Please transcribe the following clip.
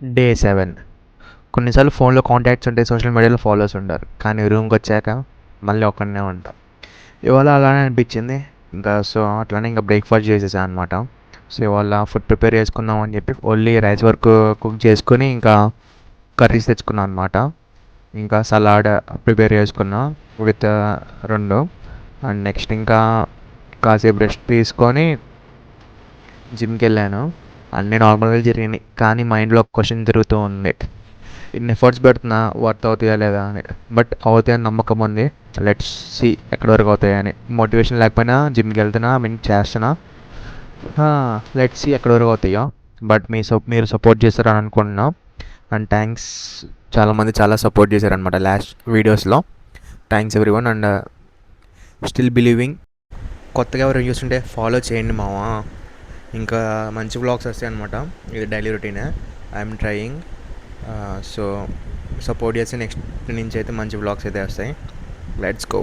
Day 7. కొన్నిసార్లు ఫోన్లో contacts ఉంటాయి, సోషల్ మీడియాలో ఫాలోవర్స్ ఉంటారు, కానీ రూమ్కి వచ్చాక మళ్ళీ ఒక్కడనే ఉంటా. ఇవాళ అలానే అనిపించింది. ఇంకా సో అట్లానే ఇంకా బ్రేక్ఫాస్ట్ చేసేసాను అనమాట. సో ఇవాళ ఫుడ్ ప్రిపేర్ చేసుకుందాం అని చెప్పి ఓన్లీ రైస్ వరకు కుక్ చేసుకొని ఇంకా కర్రీస్ తెచ్చుకున్నాను అనమాట. ఇంకా సలాడ్ ప్రిపేర్ చేసుకున్నా విత్ 2. అండ్ నెక్స్ట్ ఇంకా కాసేపు రెస్ట్ తీసుకొని జిమ్కి వెళ్ళాను. అన్నీ నార్మల్గా జరిగినాయి, కానీ మైండ్లో ఒక క్వశ్చన్ తిరుగుతూ ఉంది. ఇన్ని ఎఫర్ట్స్ పెడుతున్నా వర్త్ అవుతాయా లేదా అని. బట్ అవుతాయని నమ్మకం ఉంది. లెట్స్ సి ఎక్కడి వరకు అవుతాయని. మోటివేషన్ లేకపోయినా జిమ్కి వెళ్తున్నా, చేస్తున్నా. లెట్స్ సి ఎక్కడి వరకు అవుతాయో. బట్ మీరు సపోర్ట్ చేస్తారని అనుకుంటున్నా. అండ్ థ్యాంక్స్, చాలామంది చాలా సపోర్ట్ చేశారనమాట లాస్ట్ వీడియోస్లో. Thanks everyone. And still believing. కొత్తగా ఎవరైనా చూస్తుంటే ఫాలో చేయండి మావా. ఇంకా మంచి వ్లాగ్స్ వస్తాయి అనమాట. ఇది డైలీ రొటీనే. I'm trying. సో సపోర్ట్ చేస్తే నెక్స్ట్ నుంచి అయితే మంచి వ్లాగ్స్ అయితే వస్తాయి. Let's go.